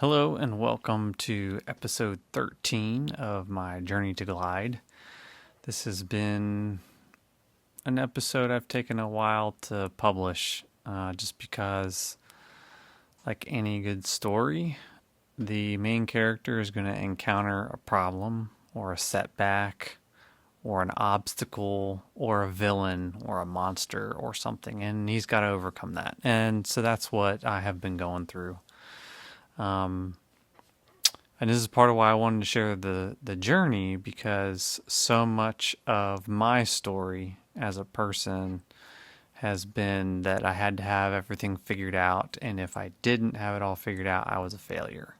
Hello and welcome to episode 13 of my Journey to Glide. This has been an episode I've taken a while to publish, just because, like any good story, the main character is going to encounter a problem or a setback or an obstacle or a villain or a monster or something, and he's got to overcome that. And so that's what I have been going through. And this is part of why I wanted to share the journey, because so much of my story as a person has been that I had to have everything figured out, and if I didn't have it all figured out, I was a failure.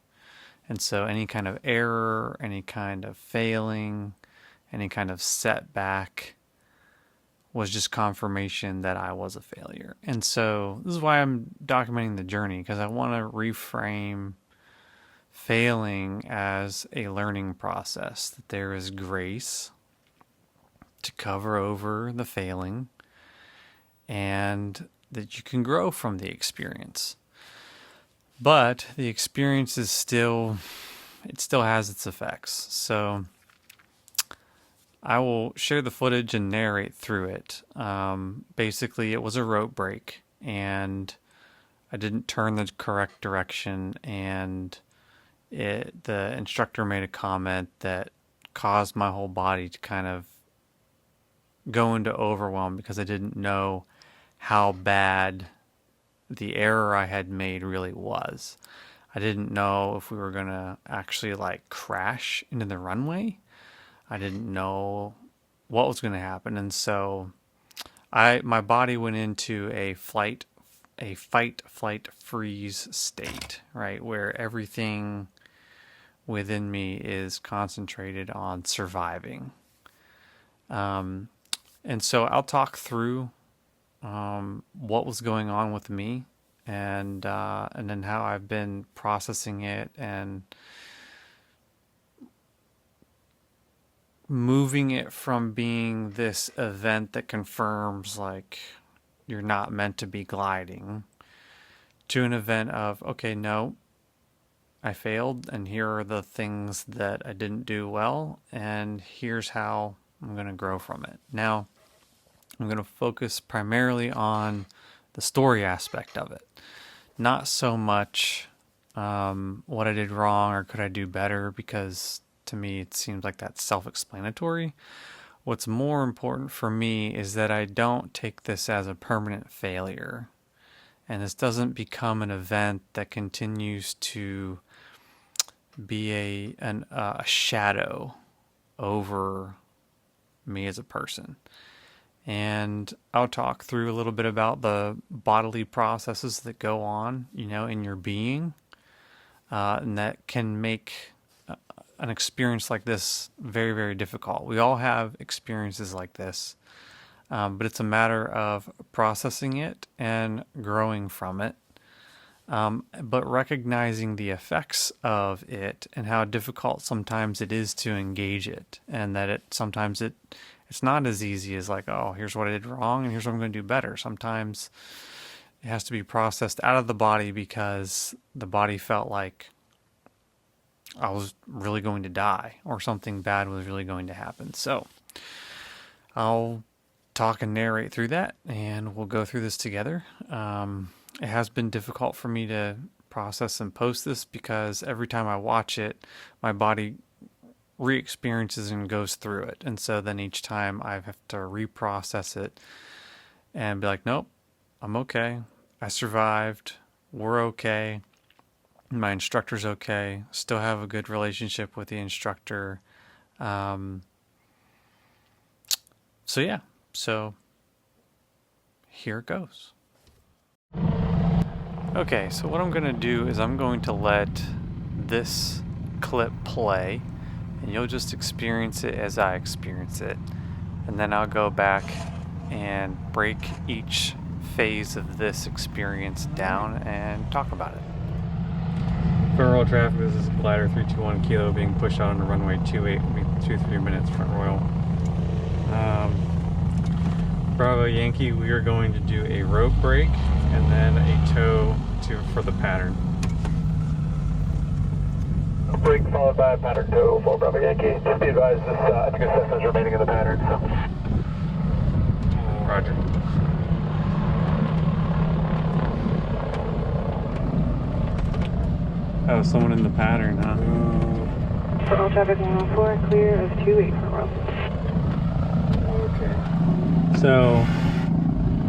And so any kind of error, any kind of failing, any kind of setback was just confirmation that I was a failure. And so this is why I'm documenting the journey, because I want to reframe failing as a learning process, that there is grace to cover over the failing and that you can grow from the experience. But the experience is still has its effects. So I will share the footage and narrate through it. Basically, it was a rope break and I didn't turn the correct direction, and the instructor made a comment that caused my whole body to kind of go into overwhelm, because I didn't know how bad the error I had made really was. I didn't know if we were going to actually crash into the runway. I didn't know what was going to happen. And so my body went into a fight, flight, freeze state, right? Where everything within me is concentrated on surviving. And so I'll talk through what was going on with me, and then how I've been processing it and moving it from being this event that confirms you're not meant to be gliding to an event of, okay, no, I failed, and here are the things that I didn't do well, and here's how I'm going to grow from it. Now, I'm going to focus primarily on the story aspect of it. Not so much what I did wrong or could I do better, because to me it seems like that's self-explanatory. What's more important for me is that I don't take this as a permanent failure, and this doesn't become an event that continues to be a shadow over me as a person. And I'll talk through a little bit about the bodily processes that go on, in your being, and that can make an experience like this very, very difficult. We all have experiences like this, but it's a matter of processing it and growing from it, but recognizing the effects of it and how difficult sometimes it is to engage it, and that sometimes it's not as easy as oh, here's what I did wrong and here's what I'm going to do better. Sometimes it has to be processed out of the body, because the body felt like I was really going to die or something bad was really going to happen. So I'll talk and narrate through that, and we'll go through this together. It has been difficult for me to process and post this, because every time I watch it, my body re-experiences and goes through it. And so then each time I have to reprocess it and be like, nope, I'm okay. I survived. We're okay. My instructor's okay. Still have a good relationship with the instructor. So here it goes. Okay, so what I'm going to do is I'm going to let this clip play, and you'll just experience it as I experience it. And then I'll go back and break each phase of this experience down and talk about it. Front row traffic, this is glider 321 Kilo being pushed out on the runway 28, 23 minutes front royal. Bravo Yankee, we are going to do a rope break and then a tow for the pattern. Break followed by pattern 204 Bravo Yankee. Just be advised, this, I think Cessna's remaining in the pattern, so. Roger. Oh, someone in the pattern, huh? For all traffic 104, clear of 28 front row. Okay. So,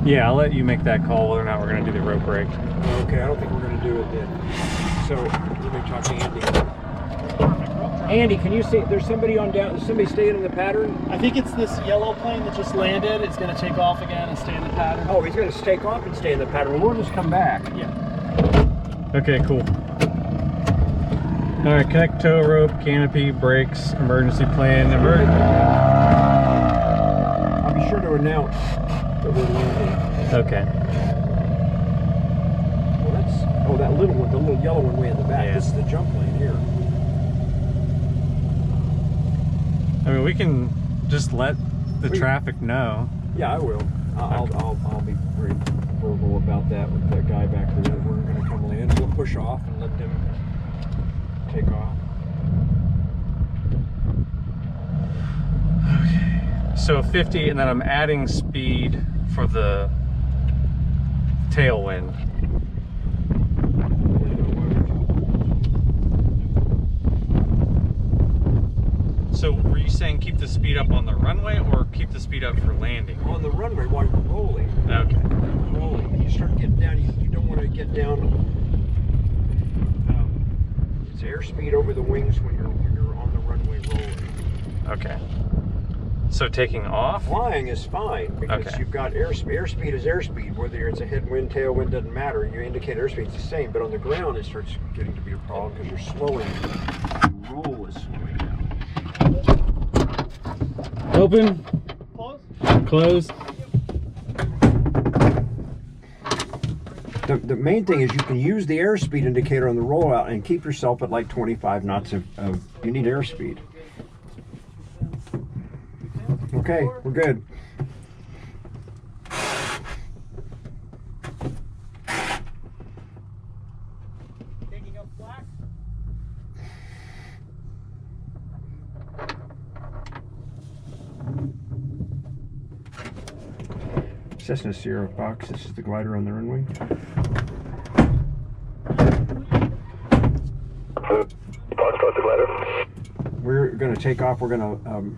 yeah, I'll let you make that call whether or not we're going to do the rope break. Okay, I don't think we're going to do it then. So, let me talk to Andy. Andy, can you see, there's somebody on down, is somebody staying in the pattern? I think it's this yellow plane that just landed. It's going to take off again and stay in the pattern. Oh, he's going to take off and stay in the pattern. Well, we'll just come back. Yeah. Okay, cool. All right, connect tow rope, canopy, brakes, emergency plan. I'll be sure to announce that we're landing. Okay. Well, that's, oh, that little one, the little yellow one way in the back. Yeah. This is the jump lane here. I mean, we can just let the traffic know. Yeah, I will. I'll be very verbal about that with that guy back there. That we're going to come land. We'll push off and let them take off. Okay. So 50, and then I'm adding speed for the tailwind. So were you saying keep the speed up on the runway or keep the speed up for landing? On the runway while you're rolling. Okay. Rolling. When you start getting down, you don't want to get down. It's airspeed over the wings when you're on the runway rolling. Okay. So taking off? Flying is fine because Okay. you've got airspeed. Airspeed is airspeed. Whether it's a headwind, tailwind, doesn't matter. You indicate airspeed, it's the same. But on the ground, it starts getting to be a problem because you're slowing. The roll is slowing down. Open. Close. Closed. The main thing is you can use the airspeed indicator on the rollout and keep yourself at like 25 knots of you need airspeed. Okay, we're good. Taking up black. Cessna Sierra Fox, this is the glider on the runway. Foxtrot the glider. We're going to take off. We're going to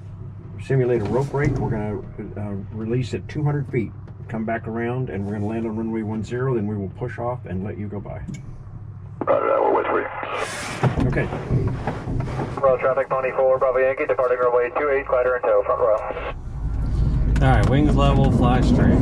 simulate a rope break. We're going to release at 200 feet. Come back around, and we're going to land on runway 10. Then we will push off and let you go by. Roger that, we're with you. Okay. Roll traffic 24 Bravo Yankee, departing runway 28, glider in tow, front row. All right, wings level, fly straight.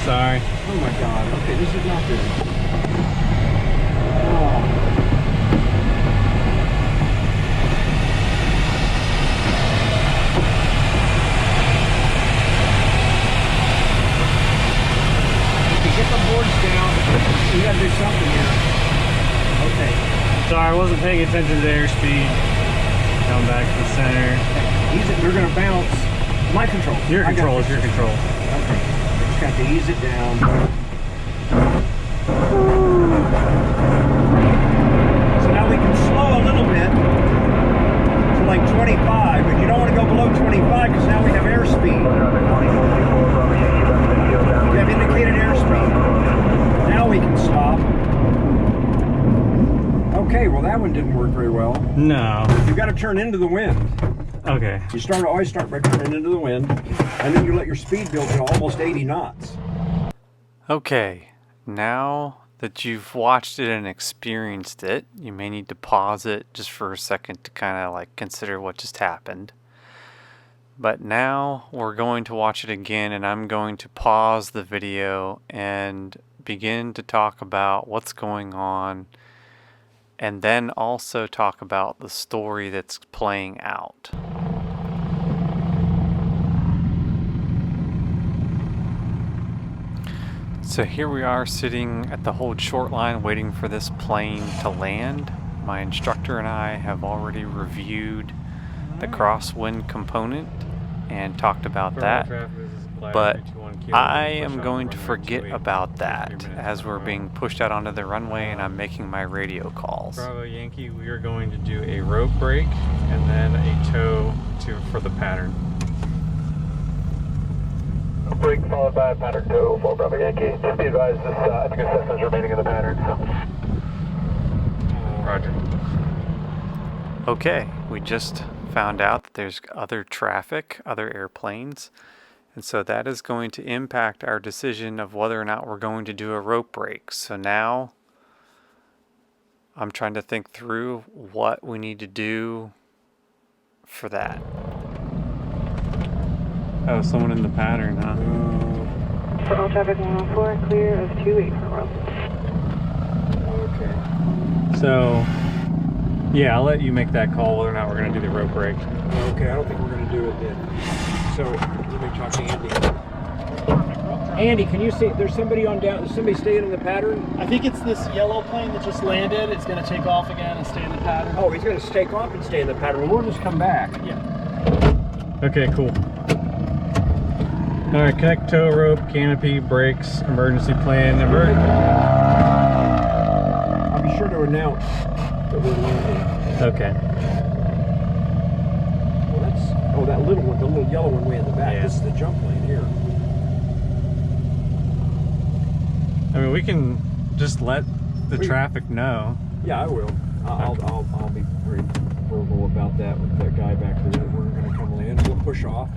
Sorry. Oh my God. Okay, this is not good. Get the boards down. We gotta do something here. Okay. Sorry, I wasn't paying attention to the airspeed. Come back to the center. You're gonna bounce. My control. Your control is your control. Okay. Just got to ease it down. So now we can slow a little bit to like 25, but you don't want to go below 25 because now we have airspeed. We have indicated airspeed. Now we can stop. Okay, well that one didn't work very well. No. You've got to turn into the wind. Okay. You always start by turning into the wind, and then you let your speed build to almost 80 knots. Okay, now that you've watched it and experienced it, you may need to pause it just for a second to kind of like consider what just happened. But now we're going to watch it again, and I'm going to pause the video and begin to talk about what's going on, and then also talk about the story that's playing out. So here we are sitting at the hold short line waiting for this plane to land. My instructor and I have already reviewed the crosswind component and talked about that, but I am going to forget about that as we're being pushed out onto the runway and I'm making my radio calls. Bravo Yankee, we are going to do a rope break and then a tow for the pattern. Break followed by pattern tow for Bravo Yankee. Just be advised, this I think assessment is remaining in the pattern. Roger. Okay, we just found out that there's other traffic, other airplanes, and so that is going to impact our decision of whether or not we're going to do a rope break. So now I'm trying to think through what we need to do for that. Oh, someone in the pattern, huh? For all traffic 114, clear of 28 for Okay. So, yeah, I'll let you make that call whether or not we're going to do the rope break. Okay, I don't think we're going to do it then. So let me talk to Andy. Andy, can you see? There's somebody on down. Is somebody staying in the pattern? I think it's this yellow plane that just landed. It's going to take off again and stay in the pattern. Oh, he's going to take off and stay in the pattern. We'll just come back. Yeah. Okay, cool. All right, connect tow rope, canopy, brakes, emergency plan. I'll be sure to announce that we're landing. Okay. Well, that little one, the little yellow one way in the back. Yeah. This is the jump lane here. I mean, we can just let the traffic know. Yeah, I will. I'll be very verbal about that with that guy back there that we're going to come land. We'll push off.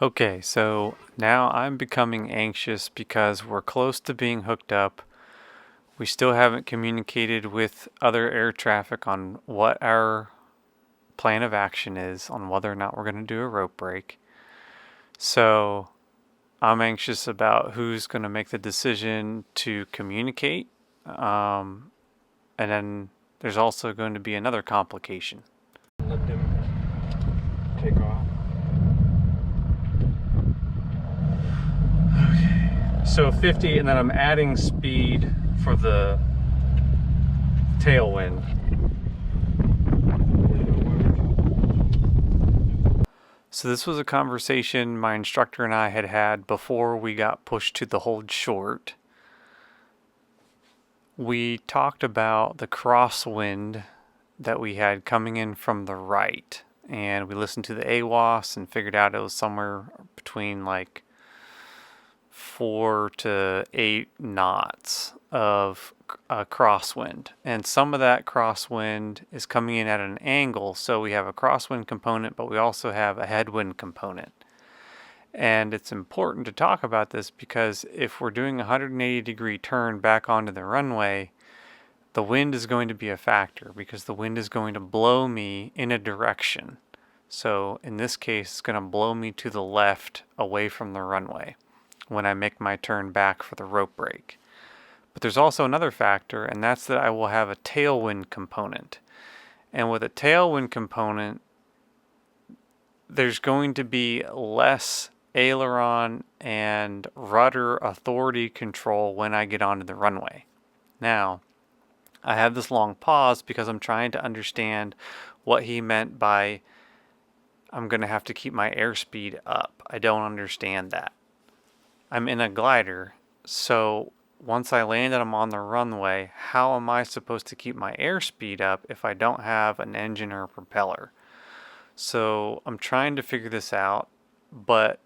Okay, so now I'm becoming anxious because we're close to being hooked up. We still haven't communicated with other air traffic on what our plan of action is, on whether or not we're going to do a rope break. So I'm anxious about who's going to make the decision to communicate. And then there's also going to be another complication. Let them take off. So 50, and then I'm adding speed for the tailwind. So this was a conversation my instructor and I had had before we got pushed to the hold short. We talked about the crosswind that we had coming in from the right, and we listened to the AWAS and figured out it was somewhere between like 4 to 8 knots of crosswind, and some of that crosswind is coming in at an angle, so we have a crosswind component, but we also have a headwind component. And it's important to talk about this because if we're doing a 180-degree turn back onto the runway, the wind is going to be a factor because the wind is going to blow me in a direction. So in this case, it's going to blow me to the left away from the runway when I make my turn back for the rope break. But there's also another factor, and that's that I will have a tailwind component. And with a tailwind component, there's going to be less aileron and rudder authority control when I get onto the runway. Now, I have this long pause because I'm trying to understand what he meant by I'm going to have to keep my airspeed up. I don't understand that. I'm in a glider, so once I land and I'm on the runway, how am I supposed to keep my airspeed up if I don't have an engine or a propeller? So I'm trying to figure this out, but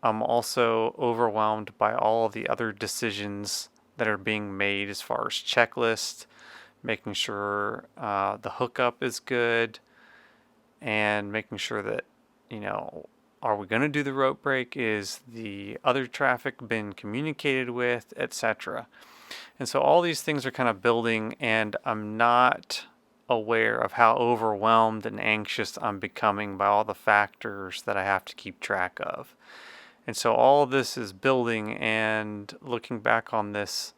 I'm also overwhelmed by all of the other decisions that are being made as far as checklist, making sure the hookup is good, and making sure that, are we going to do the rope break? Is the other traffic been communicated with, etc.? And so all these things are kind of building, and I'm not aware of how overwhelmed and anxious I'm becoming by all the factors that I have to keep track of. And so all of this is building, and looking back on this,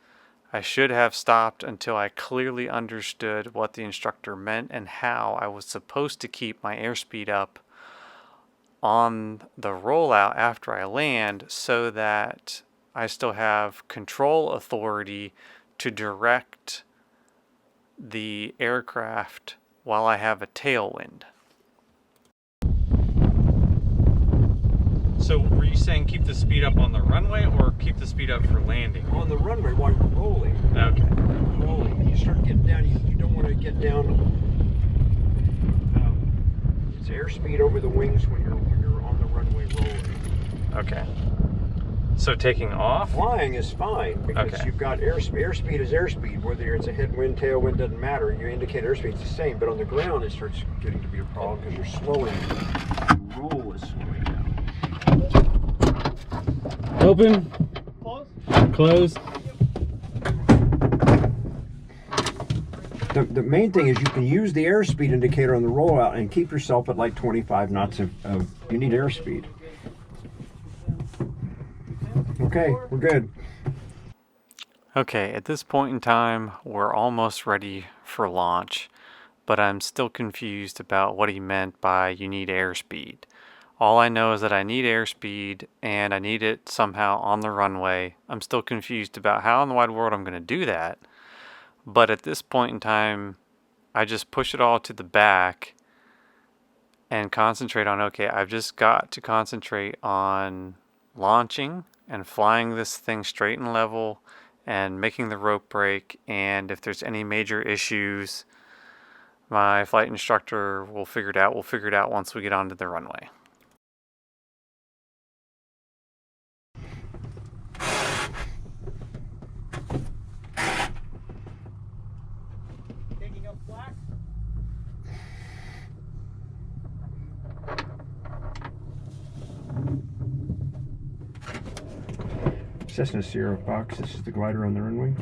I should have stopped until I clearly understood what the instructor meant and how I was supposed to keep my airspeed up on the rollout after I land, so that I still have control authority to direct the aircraft while I have a tailwind. So were you saying keep the speed up on the runway or keep the speed up for landing? On the runway while you're rolling. Okay. Rolling. When you start getting down, you don't want to get down. It's airspeed over the wings when you're on the runway rolling. Okay. So taking off? Flying is fine because Okay. you've got airspeed. Airspeed is airspeed. Whether it's a headwind, tailwind, doesn't matter. You indicate airspeed, it's the same. But on the ground, it starts getting to be a problem because you're slowing. The roll is slowing down. Open. Close. The main thing is you can use the airspeed indicator on the rollout and keep yourself at like 25 knots of you need airspeed. Okay, we're good. Okay, at this point in time, we're almost ready for launch, but I'm still confused about what he meant by you need airspeed. All I know is that I need airspeed, and I need it somehow on the runway. I'm still confused about how in the wide world I'm going to do that. But at this point in time, I just push it all to the back and concentrate on, okay, I've just got to concentrate on launching and flying this thing straight and level and making the rope break. And if there's any major issues, my flight instructor will figure it out. We'll figure it out once we get onto the runway. Taking up flack. Cessna Sierra Fox, this is the glider on the runway.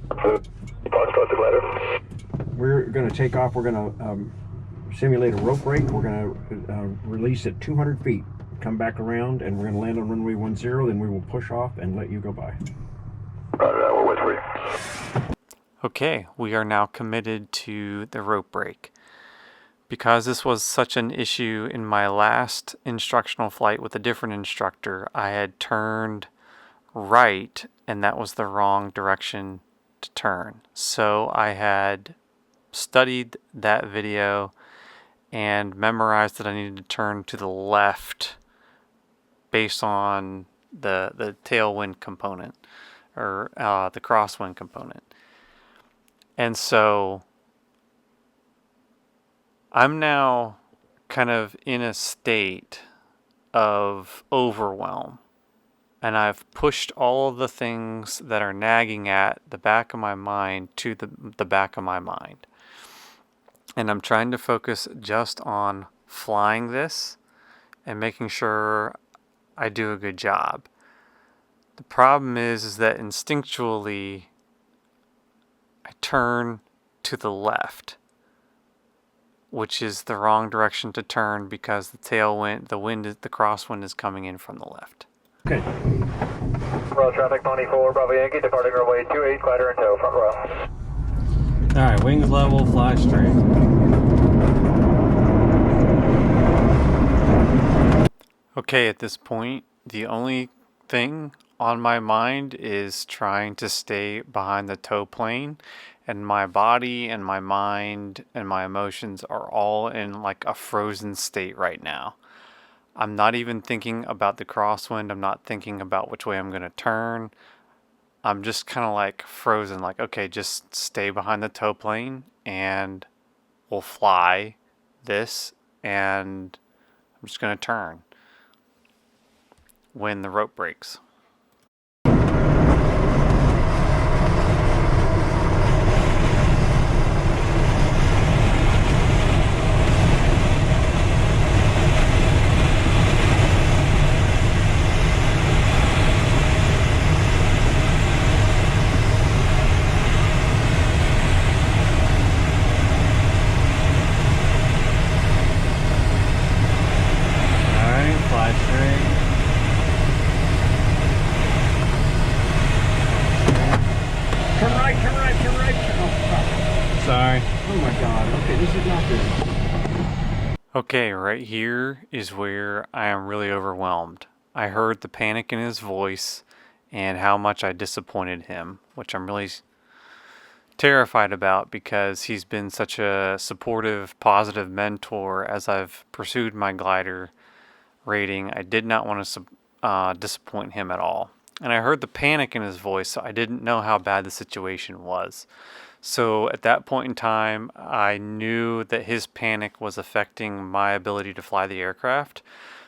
Foxtrot the glider. We're going to take off. We're going to simulate a rope break. We're going to release at 200 feet. Come back around, and we're going to land on runway 10. Then we will push off and let you go by. Roger that, we'll wait for you. Okay, we are now committed to the rope break. Because this was such an issue in my last instructional flight with a different instructor, I had turned right, and that was the wrong direction to turn. So I had studied that video and memorized that I needed to turn to the left based on the tailwind component, or the crosswind component. And so I'm now kind of in a state of overwhelm, and I've pushed all of the things that are nagging at the back of my mind to the back of my mind. And I'm trying to focus just on flying this and making sure I do a good job. The problem is that instinctually I turn to the left, which is the wrong direction to turn because the crosswind is coming in from the left. Okay. Royal traffic 24, Bravo Yankee, departing runway 28, glider in tow, front row. All right, wings level, fly straight. Okay, at this point, the only thing on my mind is trying to stay behind the tow plane, and my body and my mind and my emotions are all in like a frozen state right now. I'm not even thinking about the crosswind. I'm not thinking about which way I'm going to turn. I'm just kind of like frozen, like, okay, just stay behind the tow plane and we'll fly this, and I'm just going to turn when the rope breaks. Turn right, turn right, turn right. Oh, Sorry. oh my God. Okay, this is not good. Okay, right here is where I am really overwhelmed. I heard the panic in his voice and how much I disappointed him, which I'm really terrified about because he's been such a supportive, positive mentor as I've pursued my glider rating. I did not want to disappoint him at all. And I heard the panic in his voice, so I didn't know how bad the situation was. So at that point in time, I knew that his panic was affecting my ability to fly the aircraft.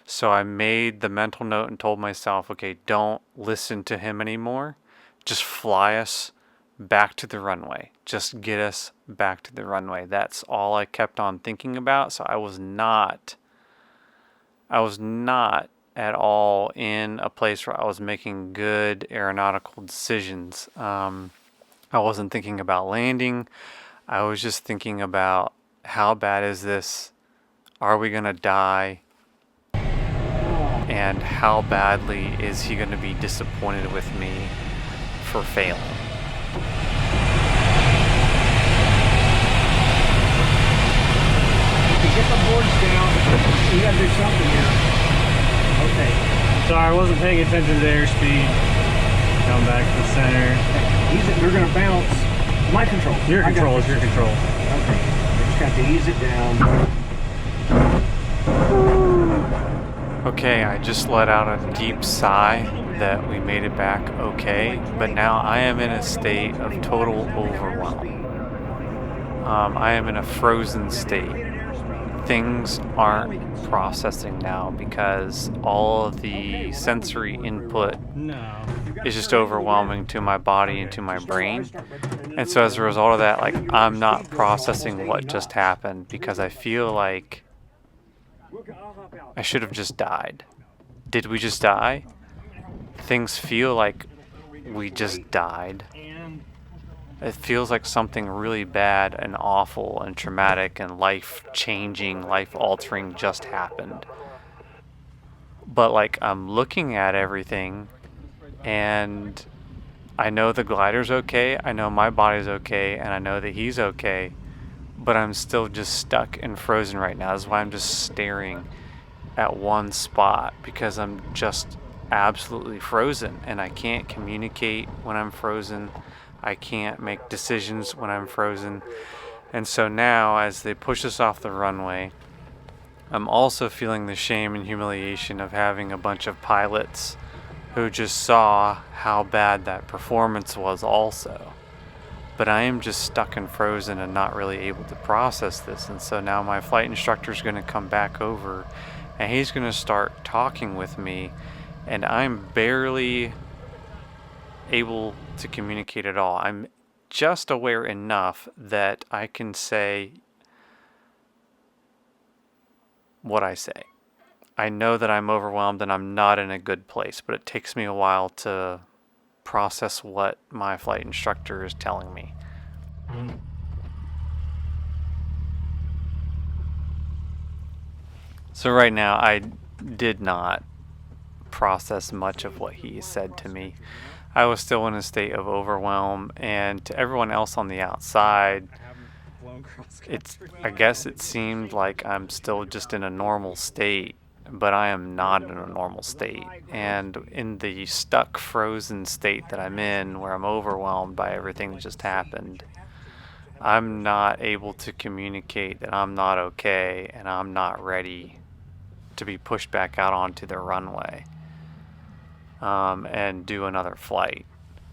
So I made the mental note and told myself, okay, don't listen to him anymore. Just fly us back to the runway. Just get us back to the runway. That's all I kept on thinking about. So I was not at all in a place where I was making good aeronautical decisions. I wasn't thinking about landing. I was just thinking about how bad is this? Are we going to die? And how badly is he going to be disappointed with me for failing? Okay, get the boards down. You gotta do something here. Okay. Sorry, I wasn't paying attention to the airspeed. Come back to the center. They're gonna bounce. My control. Your control is your control. Okay. I just got to ease it down. Okay, I just let out a deep sigh that we made it back okay, but now I am in a state of total overwhelm. I am in a frozen state. Things aren't processing now because all of the sensory input is just overwhelming to my body and to my brain. And so as a result of that, like, I'm not processing what just happened because I feel like I should have just died. Did we just die? Things feel like we just died. It feels like something really bad and awful and traumatic and life-changing, life-altering just happened. But like, I'm looking at everything and I know the glider's okay, I know my body's okay, and I know that he's okay, but I'm still just stuck and frozen right now. That's why I'm just staring at one spot, because I'm just absolutely frozen and I can't communicate when I'm frozen. I can't make decisions when I'm frozen. And so now, as they push us off the runway, I'm also feeling the shame and humiliation of having a bunch of pilots who just saw how bad that performance was also. But I am just stuck and frozen and not really able to process this. And so now my flight instructor is going to come back over and he's going to start talking with me, and I'm barely able to communicate at all. I'm just aware enough that I can say what I say. I know that I'm overwhelmed and I'm not in a good place, but it takes me a while to process what my flight instructor is telling me. So right now, I did not process much of what he said to me. I was still in a state of overwhelm, and to everyone else on the outside, I guess it seemed like I'm still just in a normal state, but I am not in a normal state. And in the stuck, frozen state that I'm in, where I'm overwhelmed by everything that just happened, I'm not able to communicate that I'm not okay and I'm not ready to be pushed back out onto the runway and do another flight.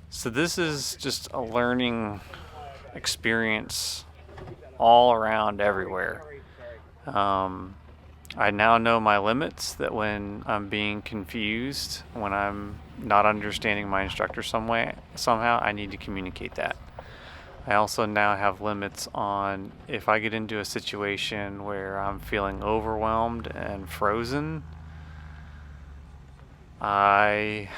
So this is just a learning experience all around everywhere. I now know my limits, that when I'm being confused, when I'm not understanding my instructor somehow, I need to communicate that. I also now have limits on if I get into a situation where I'm feeling overwhelmed and frozen, I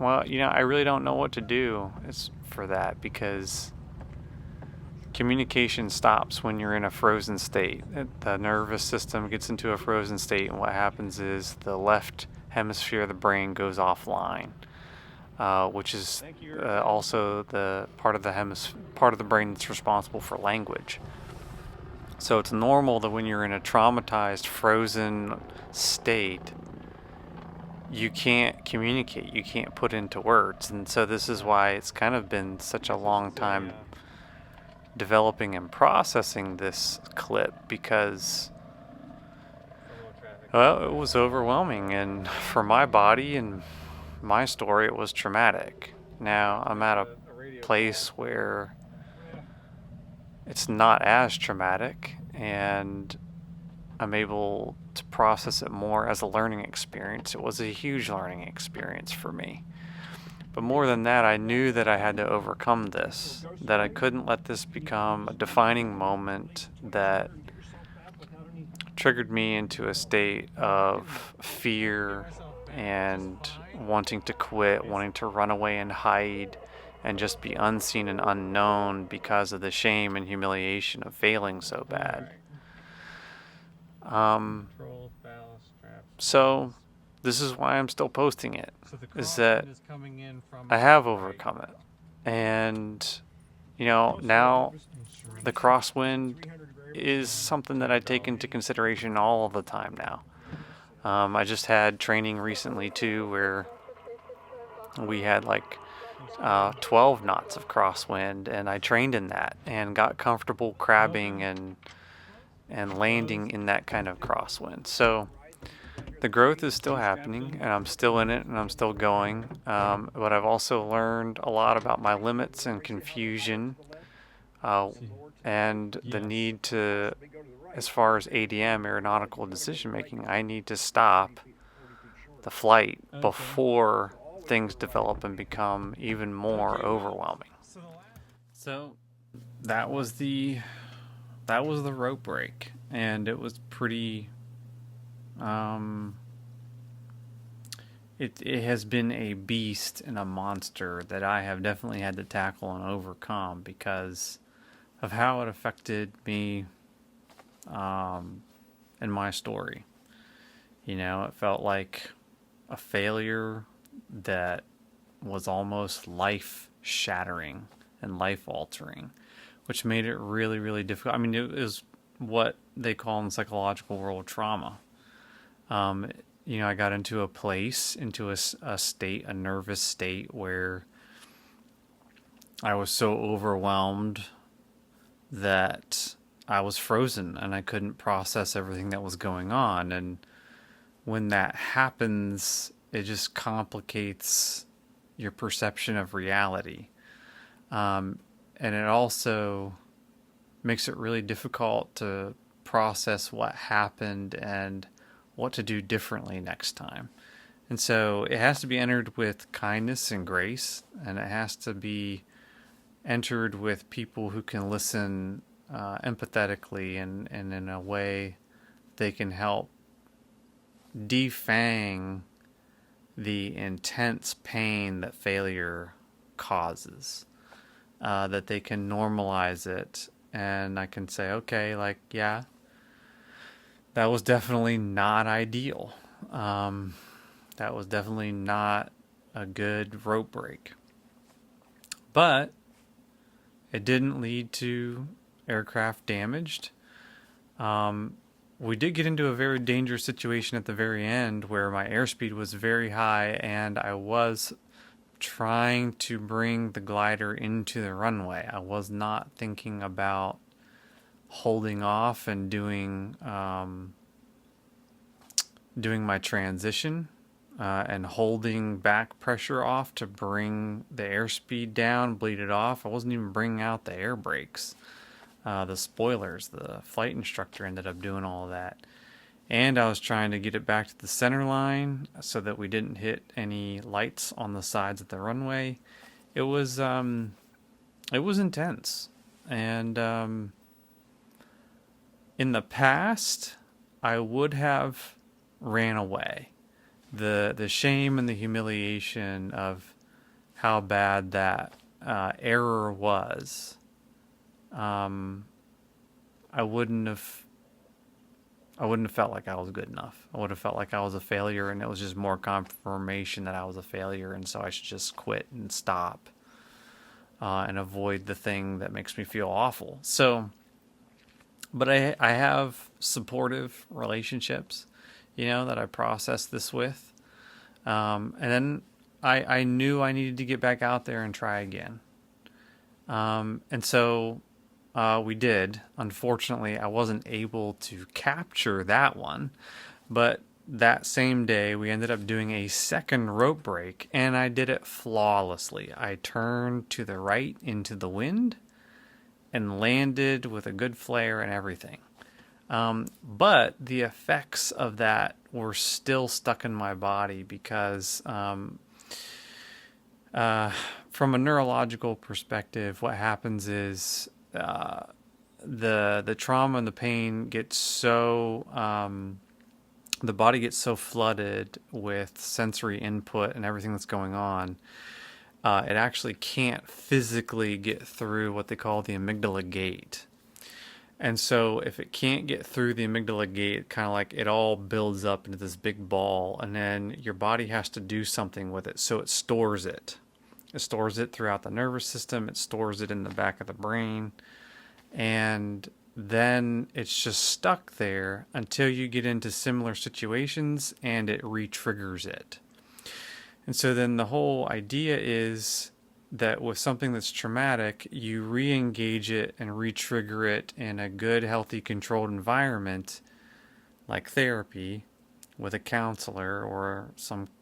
really don't know what to do for that, because communication stops when you're in a frozen state. The nervous system gets into a frozen state, and what happens is the left hemisphere of the brain goes offline. which is also the part of the brain that's responsible for language. So it's normal that when you're in a traumatized, frozen state, you can't communicate, you can't put into words. And so this is why it's kind of been such a long time developing and processing this clip, because, well, it was overwhelming. And for my body and my story, it was traumatic. Now I'm at a place where it's not as traumatic, and I'm able to process it more as a learning experience. It was a huge learning experience for me. But more than that, I knew that I had to overcome this, that I couldn't let this become a defining moment that triggered me into a state of fear and wanting to quit, wanting to run away and hide and just be unseen and unknown because of the shame and humiliation of failing so bad. So this is why I'm still posting it, is that I have overcome it. And, now the crosswind is something that I take into consideration all of the time now. I just had training recently too, where we had like 12 knots of crosswind, and I trained in that and got comfortable crabbing and landing in that kind of crosswind. So the growth is still happening, and I'm still in it, and I'm still going. But I've also learned a lot about my limits and confusion, and the need to, as far as ADM, aeronautical decision making, I need to stop the flight before things develop and become even more overwhelming. So that was the rope break, and it was pretty it has been a beast and a monster that I have definitely had to tackle and overcome because of how it affected me in my story. It felt like a failure that was almost life-shattering and life-altering, which made it really, really difficult. I mean, it was what they call in the psychological world trauma. I got into a place, into a state, a nervous state where I was so overwhelmed that I was frozen and I couldn't process everything that was going on. And when that happens, it just complicates your perception of reality. And it also makes it really difficult to process what happened and what to do differently next time. And so it has to be entered with kindness and grace, and it has to be entered with people who can listen empathetically and in a way they can help defang the intense pain that failure causes, that they can normalize it, and I can say, okay, yeah, that was definitely not ideal. That was definitely not a good rope break. But it didn't lead to aircraft damaged. We did get into a very dangerous situation at the very end where my airspeed was very high and I was trying to bring the glider into the runway. I was not thinking about holding off and doing my transition and holding back pressure off to bring the airspeed down, bleed it off. I wasn't even bringing out the air brakes, the spoilers. The flight instructor ended up doing all of that. And I was trying to get it back to the center line so that we didn't hit any lights on the sides of the runway. It was intense. And in the past, I would have ran away. The shame and the humiliation of how bad that error was, I wouldn't have I wouldn't have felt like I was good enough. I would have felt like I was a failure, and it was just more confirmation that I was a failure, and so I should just quit and stop and avoid the thing that makes me feel awful. So, but I have supportive relationships, that I process this with. And then I knew I needed to get back out there and try again. And so we did. Unfortunately, I wasn't able to capture that one. But that same day, we ended up doing a second rope break, and I did it flawlessly. I turned to the right into the wind and landed with a good flare and everything. But the effects of that were still stuck in my body because from a neurological perspective, what happens is the trauma and the pain gets so the body gets so flooded with sensory input and everything that's going on, it actually can't physically get through what they call the amygdala gate. And so if it can't get through the amygdala gate, kind of like it all builds up into this big ball, and then your body has to do something with it. So it stores it. It stores it throughout the nervous system. It stores it in the back of the brain. And then it's just stuck there until you get into similar situations and it re-triggers it. And so then the whole idea is that with something that's traumatic, you re-engage it and re-trigger it in a good, healthy, controlled environment, like therapy, with a counselor or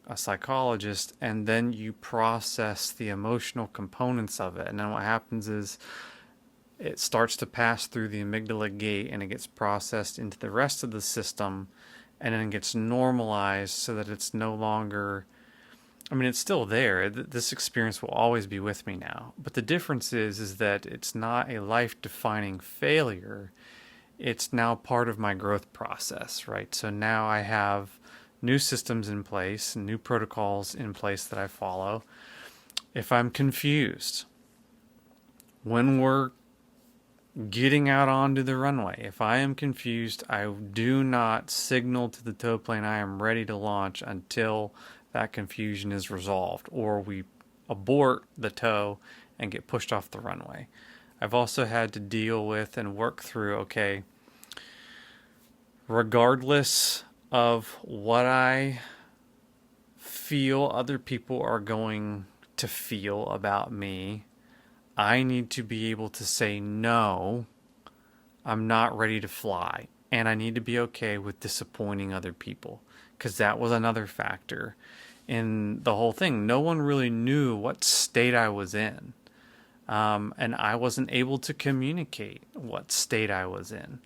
a psychologist, and then you process the emotional components of it. And then what happens is it starts to pass through the amygdala gate and it gets processed into the rest of the system, and then gets normalized so that it's no longer... I mean, it's still there. This experience will always be with me now. But the difference is that it's not a life-defining failure. It's now part of my growth process, right? So now I have new systems in place, new protocols in place that I follow. If I'm confused, when we're getting out onto the runway, if I am confused, I do not signal to the tow plane I am ready to launch until that confusion is resolved, or we abort the tow and get pushed off the runway. I've also had to deal with and work through, okay, regardless of what I feel other people are going to feel about me, I need to be able to say, no, I'm not ready to fly. And I need to be okay with disappointing other people, because that was another factor in the whole thing. No one really knew what state I was in. And I wasn't able to communicate what state I was in.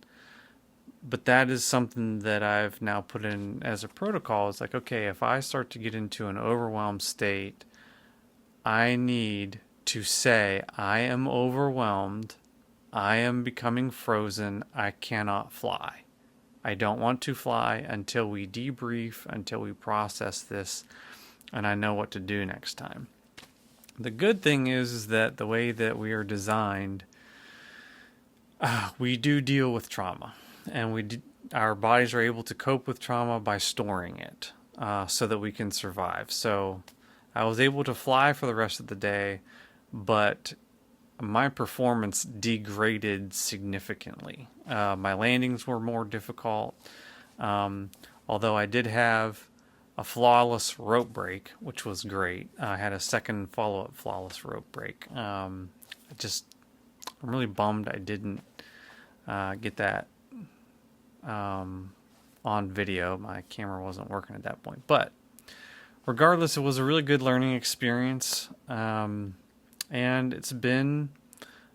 But that is something that I've now put in as a protocol. It's like, okay, if I start to get into an overwhelmed state, I need to say, I am overwhelmed. I am becoming frozen. I cannot fly. I don't want to fly until we debrief, until we process this, and I know what to do next time. The good thing is that the way that we are designed, we do deal with trauma, and our bodies are able to cope with trauma by storing it so that we can survive. So I was able to fly for the rest of the day, but my performance degraded significantly. My landings were more difficult, although I did have a flawless rope break, which was great. I had a second follow-up flawless rope break. I'm really bummed I didn't get that on video. My camera wasn't working at that point. But regardless, it was a really good learning experience. And it's been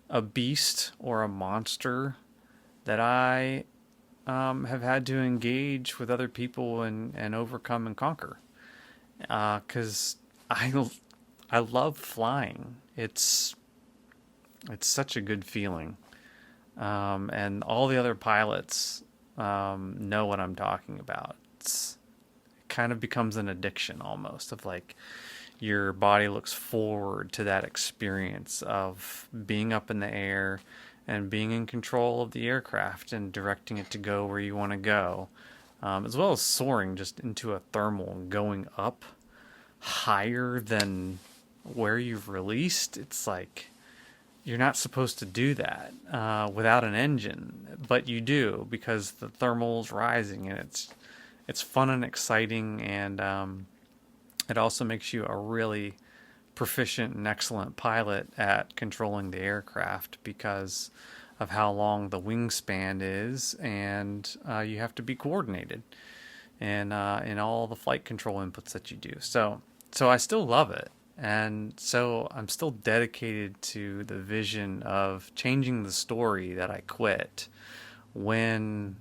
a beast or a monster that I have had to engage with other people and overcome and conquer. Because I love flying. It's such a good feeling. And all the other pilots know what I'm talking about. It kind of becomes an addiction almost, of like, your body looks forward to that experience of being up in the air and being in control of the aircraft and directing it to go where you want to go, as well as soaring just into a thermal and going up higher than where you've released. It's like you're not supposed to do that without an engine, but you do because the thermal's rising, and it's fun and exciting, and it also makes you a really proficient and excellent pilot at controlling the aircraft because of how long the wingspan is, and you have to be coordinated and in all the flight control inputs that you do. So I still love it, and so I'm still dedicated to the vision of changing the story that I quit when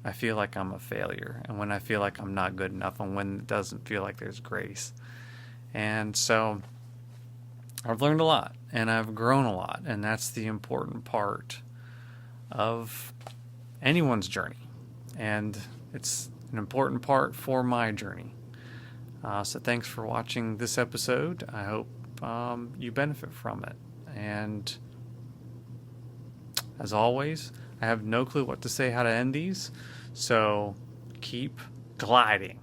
I feel like I'm a failure, and when I feel like I'm not good enough, and when it doesn't feel like there's grace. And so I've learned a lot, and I've grown a lot, and that's the important part of anyone's journey. And it's an important part for my journey. So thanks for watching this episode. I hope you benefit from it. And as always, I have no clue what to say, how to end these. So keep gliding.